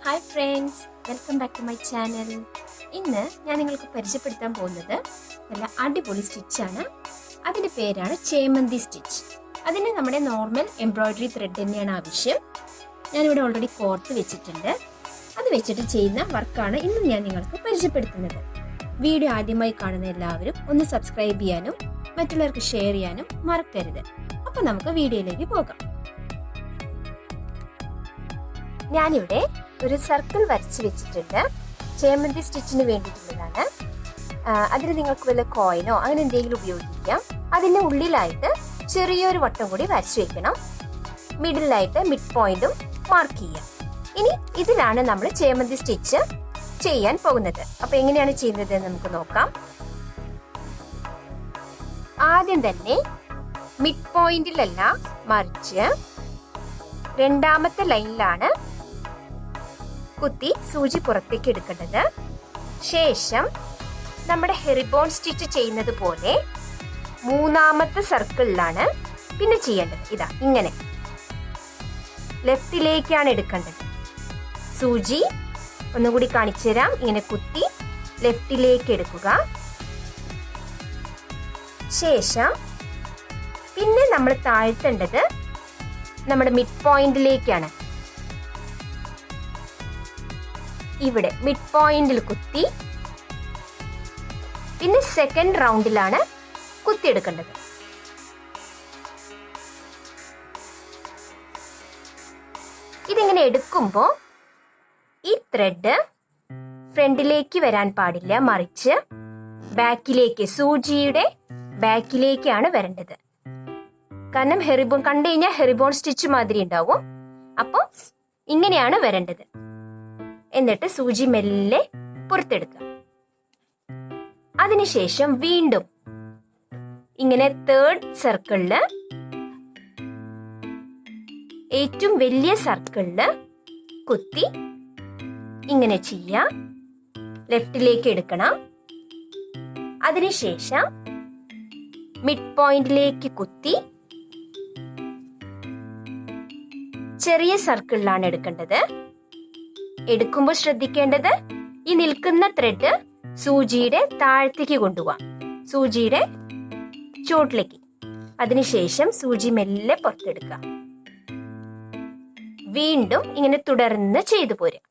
Hi friends, welcome back to my channel. ഇന്ന് ഞാൻ നിങ്ങൾക്ക് പരിചയപ്പെടുത്താൻ പോകുന്നത് നല്ല അടിപൊളി സ്റ്റിച്ചാണ്. അതിൻ്റെ പേരാണ് ചേമന്തി സ്റ്റിച്ച്. അതിന് നമ്മുടെ നോർമൽ എംബ്രോയിഡറി ത്രെഡ് തന്നെയാണ് ആവശ്യം. ഞാനിവിടെ ഓൾറെഡി കോർത്ത് വെച്ചിട്ടുണ്ട്. അത് വെച്ചിട്ട് ചെയ്യുന്ന വർക്കാണ് ഇന്ന് ഞാൻ നിങ്ങൾക്ക് പരിചയപ്പെടുത്തുന്നത്. വീഡിയോ ആദ്യമായി കാണുന്ന എല്ലാവരും ഒന്ന് സബ്സ്ക്രൈബ് ചെയ്യാനും മറ്റുള്ളവർക്ക് ഷെയർ ചെയ്യാനും മറക്കരുത്. അപ്പം നമുക്ക് വീഡിയോയിലേക്ക് പോകാം. ഞാനിവിടെ ഒരു സർക്കിൾ വരച്ച് വെച്ചിട്ടുണ്ട്. ചേമന്തി സ്റ്റിച്ചിന് വേണ്ടിയിട്ടുള്ളതാണ്. അതിന് നിങ്ങൾക്ക് വല്ല കോയിനോ അങ്ങനെ എന്തെങ്കിലും ഉപയോഗിക്കാം. അതിൻ്റെ ഉള്ളിലായിട്ട് ചെറിയൊരു വട്ടം കൂടി വരച്ച് വെക്കണം. മിഡിലായിട്ട് മിഡ് പോയിന്റും മാർക്ക് ചെയ്യാം. ഇനി ഇതിലാണ് നമ്മൾ ചേമന്തി സ്റ്റിച്ച് ചെയ്യാൻ പോകുന്നത്. അപ്പൊ എങ്ങനെയാണ് ചെയ്യുന്നത് എന്ന് നമുക്ക് നോക്കാം. ആദ്യം തന്നെ മിഡ് പോയിന്റിലല്ല, മറിച്ച് രണ്ടാമത്തെ ലൈനിലാണ് കുത്തി സൂചി പുറത്തേക്ക് എടുക്കേണ്ടത്. ശേഷം നമ്മുടെ ഹെറിബോൺ സ്റ്റിച്ച് ചെയ്യുന്നത് പോലെ മൂന്നാമത്തെ സർക്കിളിലാണ് പിന്നെ ചെയ്യേണ്ടത്. ഇതാ ഇങ്ങനെ ലെഫ്റ്റിലേക്കാണ് എടുക്കേണ്ടത്. സൂചി ഒന്നുകൂടി കാണിച്ചു തരാം. ഇങ്ങനെ കുത്തി ലെഫ്റ്റിലേക്ക് എടുക്കുക. ശേഷം പിന്നെ നമ്മൾ താഴ്ത്തേണ്ടത് നമ്മുടെ മിഡ് പോയിന്റിലേക്കാണ്. ഇവിടെ മിഡ് പോയിന്റിൽ കുത്തി പിന്നെ സെക്കൻഡ് റൗണ്ടിലാണ് കുത്തിയെടുക്കേണ്ടത്. ഇതിങ്ങനെ എടുക്കുമ്പോൾ ഈ ത്രെഡ് ഫ്രണ്ടിലേക്ക് വരാൻ പാടില്ല, മറിച്ച് ബാക്കിലേക്ക്, സൂചിയുടെ ബാക്കിലേക്കാണ് വരേണ്ടത്. കാരണം ഹെറിബോൺ കണ്ടു കഴിഞ്ഞാൽ ഹെറിബോൺ സ്റ്റിച്ച് മാതിരി ഉണ്ടാവും. അപ്പോൾ ഇങ്ങനെയാണ് വരേണ്ടത്. എന്നിട്ട് സൂചി മെല്ലെ പുറത്തെടുക്കുക. അതിനുശേഷം വീണ്ടും ഇങ്ങനെ തേർഡ് സർക്കിളില്, ഏറ്റവും വലിയ സർക്കിളില് കുത്തി ഇങ്ങനെ ചെയ്യാം. ലെഫ്റ്റിലേക്ക് എടുക്കണം. അതിനുശേഷം മിഡ് പോയിന്റിലേക്ക് കുത്തി ചെറിയ സർക്കിളിലാണ് എടുക്കേണ്ടത്. എടുക്കുമ്പോൾ ശ്രദ്ധിക്കേണ്ടത് ഈ നിൽക്കുന്ന ത്രെഡ് സൂചിയുടെ താഴത്തേക്ക് കൊണ്ടുപോവാം, സൂചിയുടെ ചുവട്ടിലേക്ക്. അതിനുശേഷം സൂചി മെല്ലെ പുറത്തെടുക്കുക. വീണ്ടും ഇങ്ങനെ തുടർന്ന് ചെയ്തു പോരുക.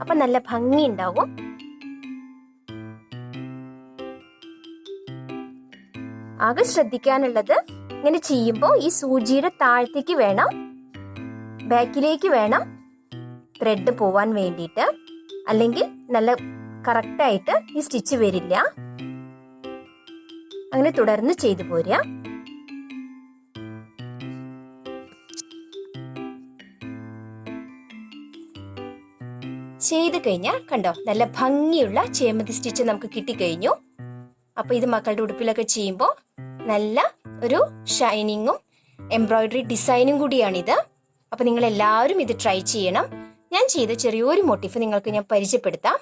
അപ്പൊ നല്ല ഭംഗി ഉണ്ടാവും. ആകെ ശ്രദ്ധിക്കാനുള്ളത്, ഇങ്ങനെ ചെയ്യുമ്പോൾ ഈ സൂചിയുടെ താഴത്തേക്ക് വേണം, ബാക്കിലേക്ക് വേണം ത്രെഡ് പോവാൻ വേണ്ടിയിട്ട്. അല്ലെങ്കിൽ നല്ല കറക്റ്റായിട്ട് ഈ സ്റ്റിച്ച് വരില്ല. അങ്ങനെ തുടർന്ന് ചെയ്തു പോരുക. ചെയ്ത് കഴിഞ്ഞാൽ കണ്ടോ, നല്ല ഭംഗിയുള്ള ചേമന്തി സ്റ്റിച്ച് നമുക്ക് കിട്ടിക്കഴിഞ്ഞു. അപ്പൊ ഇത് മക്കളുടെ ഉടുപ്പിലൊക്കെ ചെയ്യുമ്പോൾ നല്ല ഒരു ഷൈനിങ്ങും എംബ്രോയിഡറി ഡിസൈനും കൂടിയാണിത്. അപ്പൊ നിങ്ങൾ എല്ലാവരും ഇത് ട്രൈ ചെയ്യണം. ഞാൻ ചെയ്ത ചെറിയൊരു മോട്ടീഫ് നിങ്ങൾക്ക് ഞാൻ പരിചയപ്പെടുത്താം.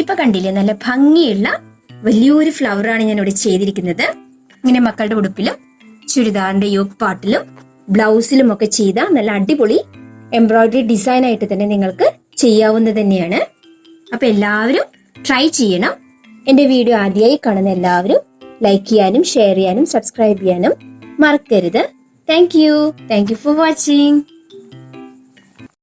ഇപ്പൊ കണ്ടില്ലേ, നല്ല ഭംഗിയുള്ള വലിയൊരു ഫ്ലവറാണ് ഞാൻ ഇവിടെ ചെയ്തിരിക്കുന്നത്. ഇങ്ങനെ മക്കളുടെ ഉടുപ്പിലും ചുരിദാറിന്റെ യോക്ക് പാർട്ടിലും ബ്ലൗസിലും ഒക്കെ ചെയ്ത നല്ല അടിപൊളി എംബ്രോയിഡറി ഡിസൈൻ ആയിട്ട് തന്നെ നിങ്ങൾക്ക് ചെയ്യാവുന്നത് തന്നെയാണ്. അപ്പൊ എല്ലാവരും ട്രൈ ചെയ്യണം. എന്റെ വീഡിയോ ആദ്യമായി കാണുന്ന എല്ലാവരും ലൈക്ക് ചെയ്യാനും ഷെയർ ചെയ്യാനും സബ്സ്ക്രൈബ് ചെയ്യാനും മറക്കരുത്. Thank you for watching.